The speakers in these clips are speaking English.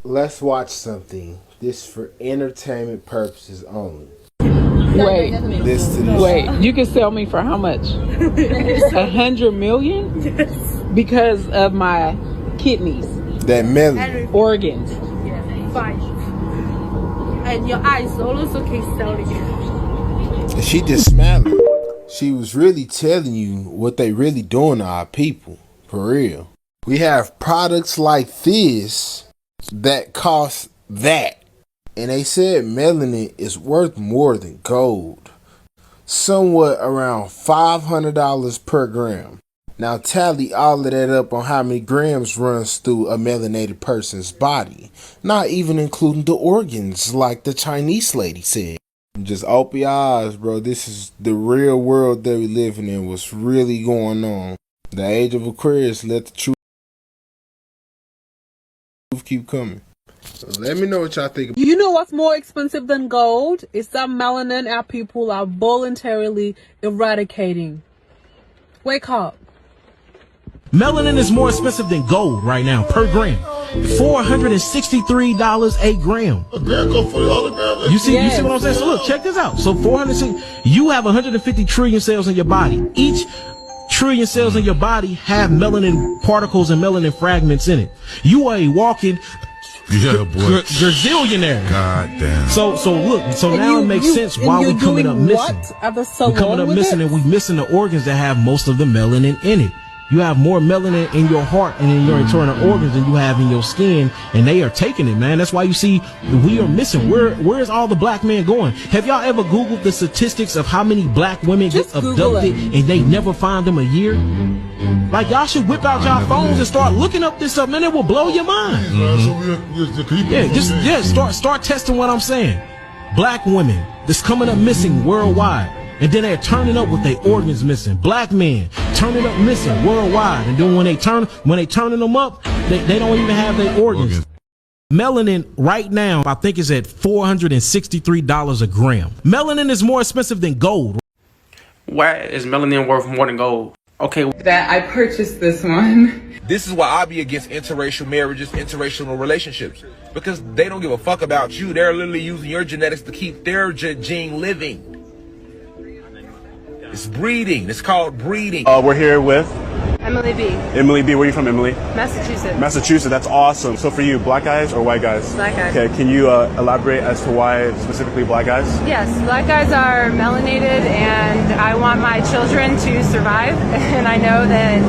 Let's watch something. This for entertainment purposes only. Wait, This to this. wait. You can sell me for how much? 100 million? Yes. Because of my kidneys, That melon. organs. Yes. 5. And your eyes also can sell it. She just smiling. She was really telling you what they really doing to our people. For real. We have products like this that cost that. And they said melanin is worth more than gold. Somewhat around $500 per gram. Now tally all of that up on how many grams runs through a melanated person's body. Not even including the organs like the Chinese lady said. Just open your eyes, bro. This is the real world that we living in. What's really going on. The age of Aquarius, let the truth keep coming. So let me know what y'all think. You know what's more expensive than gold? It's that melanin our people are voluntarily eradicating. Wake up. Melanin is more expensive than gold right now per gram. $463 a gram. You see what I'm saying? So look, check this out. So 460, you have 150 trillion cells in your body. Each trillion cells in your body have melanin particles and melanin fragments in it. You are a walking gazillionaire. God damn. So look, so now it makes sense why we coming up missing. We're coming up missing and we missing the organs that have most of the melanin in it. You have more melanin in your heart and in your internal organs than you have in your skin, and they are taking it, man. That's why you see we are missing. Where's all the black men going? Have y'all ever Googled the statistics of how many black women get abducted and they never find them a year? Like, y'all should whip out y'all phones and start looking up this stuff, man. It will blow your mind. Start testing what I'm saying. Black women that's coming up missing worldwide. And then they're turning up with their organs missing. Black men turning up missing worldwide. And then when they turning them up, they don't even have their organs. Melanin right now, I think, is at $463 a gram. Melanin is more expensive than gold. Why is melanin worth more than gold? Okay. That I purchased this one. This is why I be against interracial marriages, interracial relationships. Because they don't give a fuck about you. They're literally using your genetics to keep their gene living. It's breeding. It's called breeding. We're here with Emily B. Emily B. Where are you from, Emily? Massachusetts. Massachusetts. That's awesome. So for you, black guys or white guys? Black guys. Okay. Can you elaborate as to why specifically black guys? Yes, black guys are melanated, and I want my children to survive. And I know that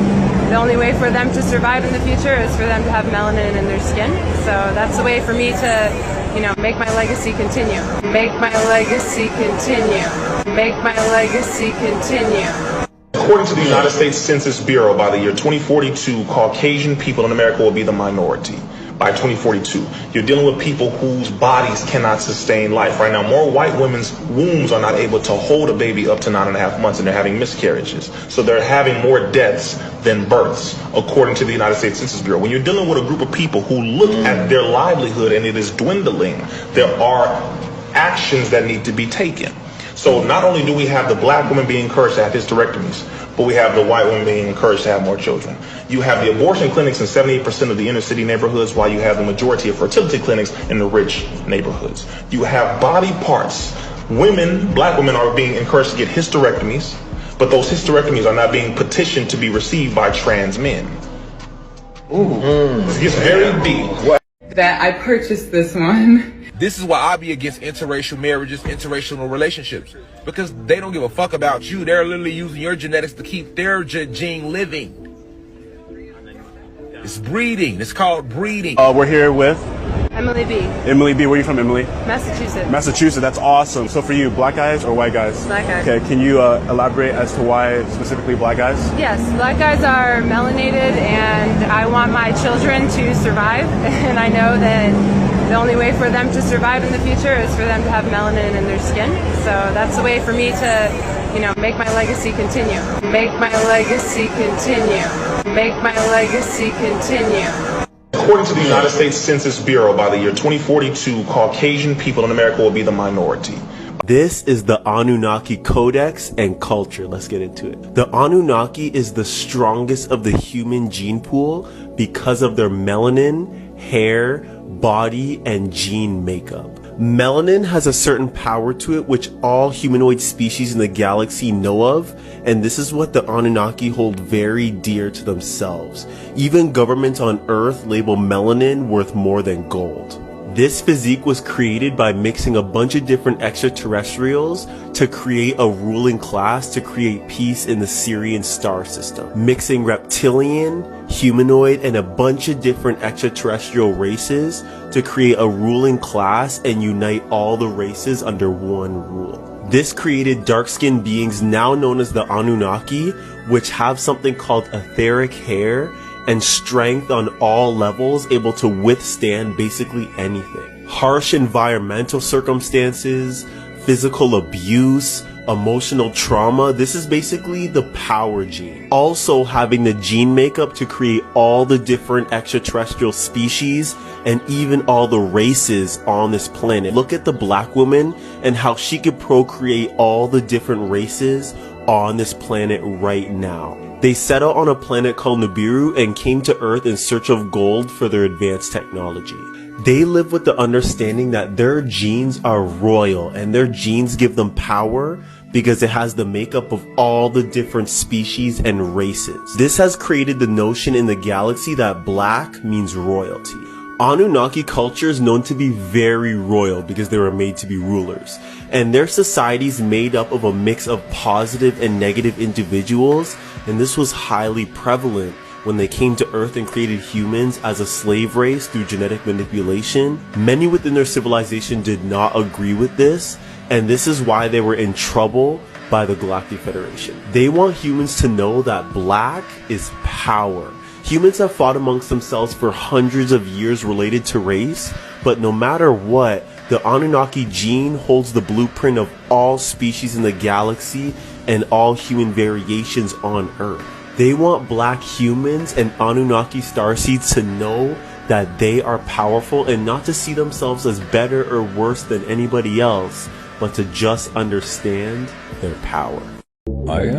the only way for them to survive in the future is for them to have melanin in their skin. So that's the way for me to, make my legacy continue. Make my legacy continue. Make my legacy continue. According to the United States Census Bureau, by the year 2042, Caucasian people in America will be the minority. By 2042, you're dealing with people whose bodies cannot sustain life. Right now, more white women's wombs are not able to hold a baby up to 9.5 months, and they're having miscarriages. So they're having more deaths than births, according to the United States Census Bureau. When you're dealing with a group of people who look at their livelihood and it is dwindling, there are actions that need to be taken. So not only do we have the black woman being encouraged to have hysterectomies, but we have the white woman being encouraged to have more children. You have the abortion clinics in 78% of the inner city neighborhoods, while you have the majority of fertility clinics in the rich neighborhoods. You have body parts. Women, black women, are being encouraged to get hysterectomies, but those hysterectomies are not being petitioned to be received by trans men. This gets very deep. That I purchased this one. This is why I be against interracial marriages, interracial relationships. Because they don't give a fuck about you. They're literally using your genetics to keep their gene living. It's breeding. It's called breeding. We're here with Emily B. Emily B. Where are you from, Emily? Massachusetts. Massachusetts. That's awesome. So for you, black guys or white guys? Black guys. Okay. Can you elaborate as to why specifically black guys? Yes, black guys are melanated, and I want my children to survive. And I know that the only way for them to survive in the future is for them to have melanin in their skin. So that's the way for me to, make my legacy continue. Make my legacy continue. Make my legacy continue. According to the United States Census Bureau, by the year 2042, Caucasian people in America will be the minority. This is the Anunnaki Codex and culture. Let's get into it. The Anunnaki is the strongest of the human gene pool because of their melanin, hair, body, and gene makeup. Melanin has a certain power to it which all humanoid species in the galaxy know of, and this is what the Anunnaki hold very dear to themselves. Even governments on Earth label melanin worth more than gold. This physique was created by mixing a bunch of different extraterrestrials to create a ruling class to create peace in the Sirian star system. Mixing reptilian, humanoid, and a bunch of different extraterrestrial races to create a ruling class and unite all the races under one rule. This created dark-skinned beings now known as the Anunnaki, which have something called etheric hair and strength on all levels, able to withstand basically anything. Harsh environmental circumstances, physical abuse, emotional trauma, this is basically the power gene. Also having the gene makeup to create all the different extraterrestrial species and even all the races on this planet. Look at the black woman and how she could procreate all the different races on this planet right now. They settled on a planet called Nibiru and came to Earth in search of gold for their advanced technology. They live with the understanding that their genes are royal and their genes give them power because it has the makeup of all the different species and races. This has created the notion in the galaxy that black means royalty. Anunnaki culture is known to be very royal because they were made to be rulers, and their society is made up of a mix of positive and negative individuals, and this was highly prevalent when they came to Earth and created humans as a slave race through genetic manipulation. Many within their civilization did not agree with this, and this is why they were in trouble by the Galactic Federation. They want humans to know that black is power. Humans have fought amongst themselves for hundreds of years related to race, but no matter what, the Anunnaki gene holds the blueprint of all species in the galaxy and all human variations on Earth. They want black humans and Anunnaki starseeds to know that they are powerful and not to see themselves as better or worse than anybody else, but to just understand their power.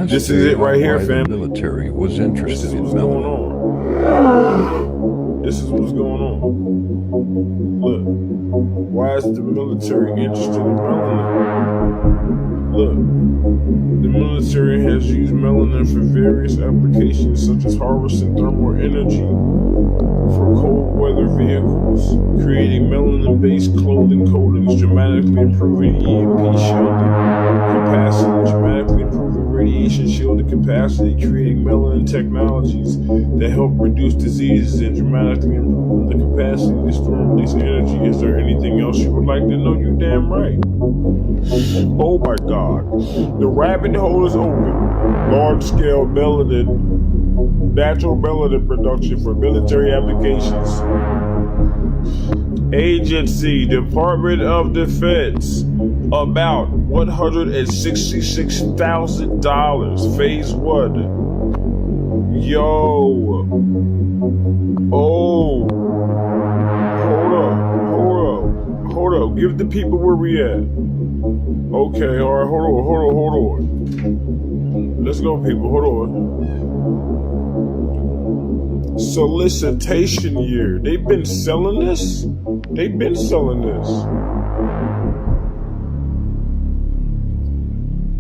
This is it right here, fam. The military was interested in melanin. This is what's going on. Look, why is the military interested in melanin? Look, the military has used melanin for various applications such as harvesting thermal energy for cold weather vehicles, creating melanin-based clothing coatings, dramatically improving EMP shielding capacity, dramatically improving radiation shielding capacity, creating melanin technologies that help reduce diseases and dramatically improving the capacity to store and release energy. Is there anything else you would like to know? You damn right. Oh my God. The rabbit hole is open. Large-scale melanin, natural melanin production for military applications. Agency, Department of Defense, about $166,000. Phase 1. Yo. Oh. Hold up. Give the people where we at. Okay, alright, hold on. Let's go, people, hold on. Solicitation year. They've been selling this?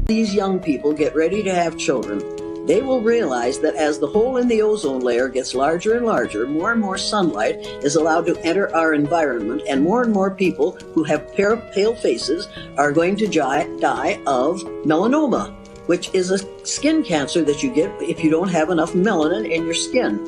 These young people get ready to have children. They will realize that as the hole in the ozone layer gets larger and larger, more and more sunlight is allowed to enter our environment, and more people who have pale faces are going to die of melanoma, which is a skin cancer that you get if you don't have enough melanin in your skin.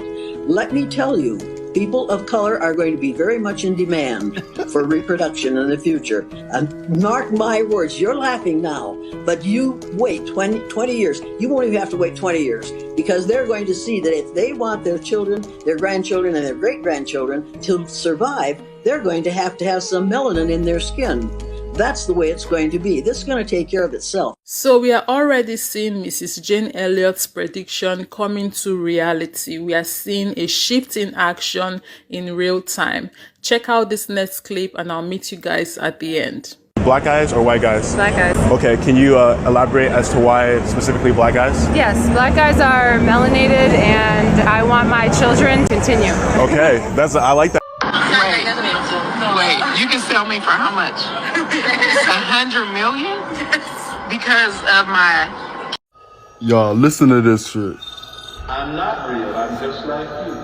Let me tell you, people of color are going to be very much in demand for reproduction in the future. And mark my words, you're laughing now, but you wait 20 years. You won't even have to wait 20 years, because they're going to see that if they want their children, their grandchildren, and their great-grandchildren to survive, they're going to have some melanin in their skin. That's the way it's going to be. This is going to take care of itself. So we are already seeing Mrs. Jane Elliott's prediction coming to reality. We are seeing a shift in action in real time. Check out this next clip and I'll meet you guys at the end. Black guys or white guys? Black guys. Okay, can you elaborate as to why specifically black guys? Yes, black guys are melanated, and I want my children to continue. Okay, I like that. Wait, you can sell me for how much? 100 million? Because of my... Y'all, listen to this shit. I'm not real. I'm just like you.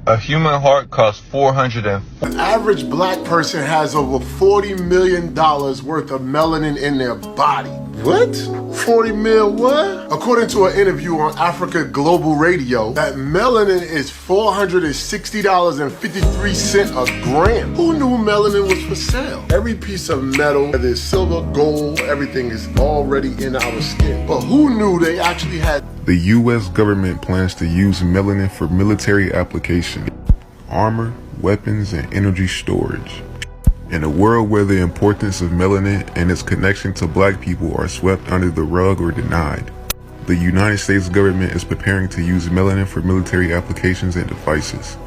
A human heart costs $400. The average black person has over $40 million worth of melanin in their body. What? 40 mil what? According to an interview on Africa Global Radio, that melanin is $460.53 a gram. Who knew melanin was for sale? Every piece of metal, whether it's silver, gold, everything is already in our skin. But who knew they actually had... The U.S. government plans to use melanin for military application, armor, weapons, and energy storage. In a world where the importance of melanin and its connection to black people are swept under the rug or denied, the United States government is preparing to use melanin for military applications and devices.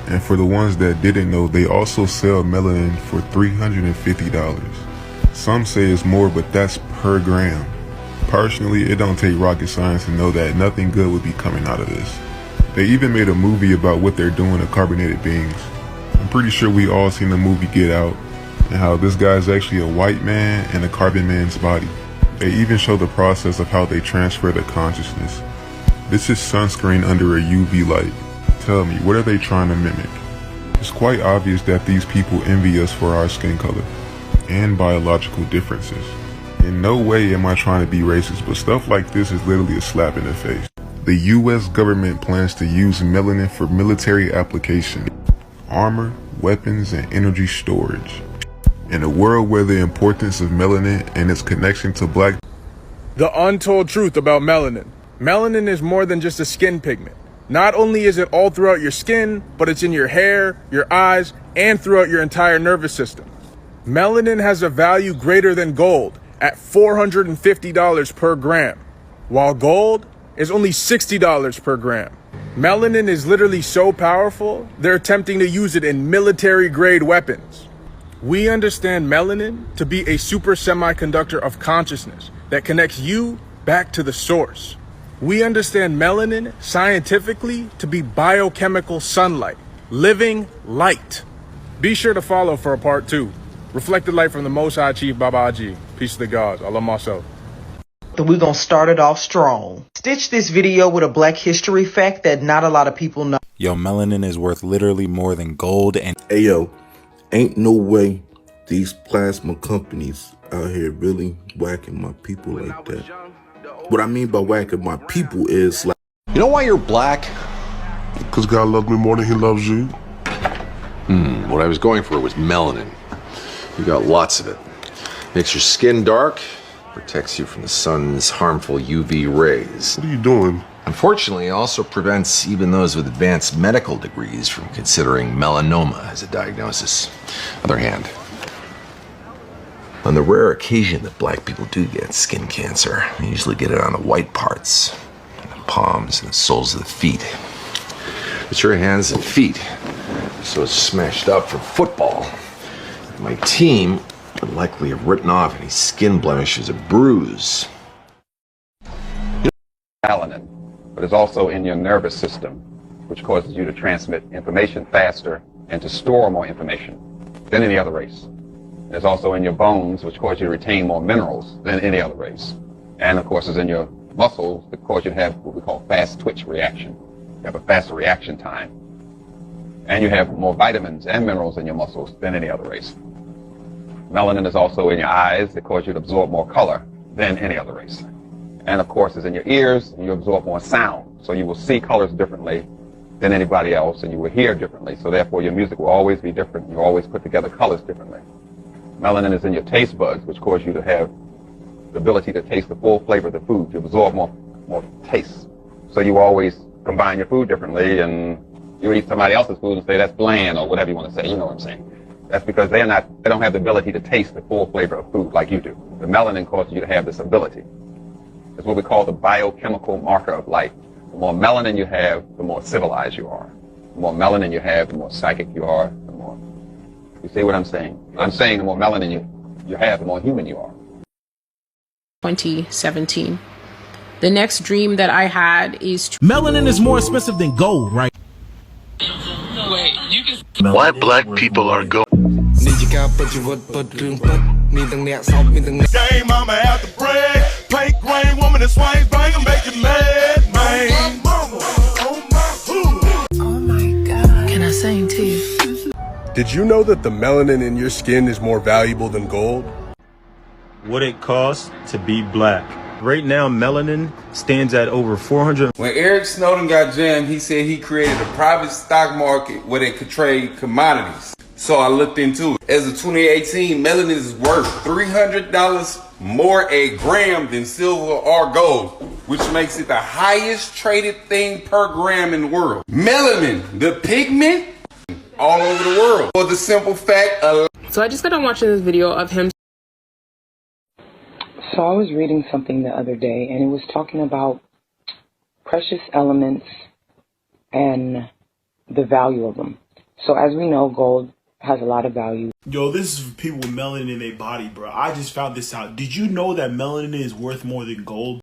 And for the ones that didn't know, they also sell melanin for $350. Some say it's more, but that's per gram. Personally, it don't take rocket science to know that nothing good would be coming out of this. They even made a movie about what they're doing to carbonated beings. I'm pretty sure we all seen the movie Get Out, and how this guy's actually a white man in a carbon man's body. They even show the process of how they transfer the consciousness. This is sunscreen under a UV light. Tell me, what are they trying to mimic? It's quite obvious that these people envy us for our skin color and biological differences. In no way am I trying to be racist, but stuff like this is literally a slap in the face. The U.S. government plans to use melanin for military application, armor, weapons, and energy storage. In a world where the importance of melanin and its connection to black... The untold truth about melanin. Melanin is more than just a skin pigment. Not only is it all throughout your skin, but it's in your hair, your eyes, and throughout your entire nervous system. Melanin has a value greater than gold at $450 per gram, while gold is only $60 per gram. Melanin is literally so powerful, they're attempting to use it in military-grade weapons. We understand melanin to be a super semiconductor of consciousness that connects you back to the source. We understand melanin scientifically to be biochemical sunlight, living light. Be sure to follow for a part 2. Reflected light from the Most High Chief Baba Aji. Peace to the gods. I love myself. We're gonna start it off strong. Stitch this video with a black history fact that not a lot of people know. Yo, melanin is worth literally more than gold and... Hey yo, ain't no way these plasma companies out here really whacking my people like that. What I mean by whacking my people is like... You know why you're black? Because God loves me more than he loves you. What I was going for was melanin. You got lots of it. Makes your skin dark, protects you from the sun's harmful UV rays. What are you doing? Unfortunately, it also prevents even those with advanced medical degrees from considering melanoma as a diagnosis. On the other hand, on the rare occasion that black people do get skin cancer, they usually get it on the white parts, the palms and the soles of the feet. But your hands and feet are so smashed up from football, my team would likely have written off any skin blemishes or bruise. Melanin, but it's also in your nervous system, which causes you to transmit information faster and to store more information than any other race. It's also in your bones, which cause you to retain more minerals than any other race. And of course, it's in your muscles that cause you to have what we call fast twitch reaction. You have a faster reaction time. And you have more vitamins and minerals in your muscles than any other race. Melanin is also in your eyes that cause you to absorb more color than any other race. And of course, it's in your ears, and you absorb more sound. So you will see colors differently than anybody else, and you will hear differently. So therefore, your music will always be different. You always put together colors differently. Melanin is in your taste buds, which cause you to have the ability to taste the full flavor of the food. You absorb more taste. So you always combine your food differently, and you eat somebody else's food and say that's bland or whatever you want to say. You know what I'm saying? That's because they don't have the ability to taste the full flavor of food like you do. The melanin causes you to have this ability. It's what we call the biochemical marker of life. The more melanin you have, the more civilized you are. The more melanin you have, the more psychic you are. The more, you see what I'm saying? I'm saying the more melanin you have, the more human you are. 2017. The next dream that I had is... Melanin is more expensive than gold, right? Why black people are going. Game mama out the bread, pink grain woman that swings, bang and make you mad, man. Oh my God. Can I sing to you? Did you know that the melanin in your skin is more valuable than gold? What it costs to be black. Right now, melanin stands at over 400. When Eric Snowden got jammed, he said he created a private stock market where they could trade commodities. So I looked into it. As of 2018, melanin is worth $300 more a gram than silver or gold, which makes it the highest traded thing per gram in the world. Melanin, the pigment, all over the world. For the simple fact of... So I just got done watching this video of him. So I was reading something the other day, and it was talking about precious elements and the value of them. So as we know, gold has a lot of value. Yo, this is for people with melanin in their body, bro. I just found this out. Did you know that melanin is worth more than gold?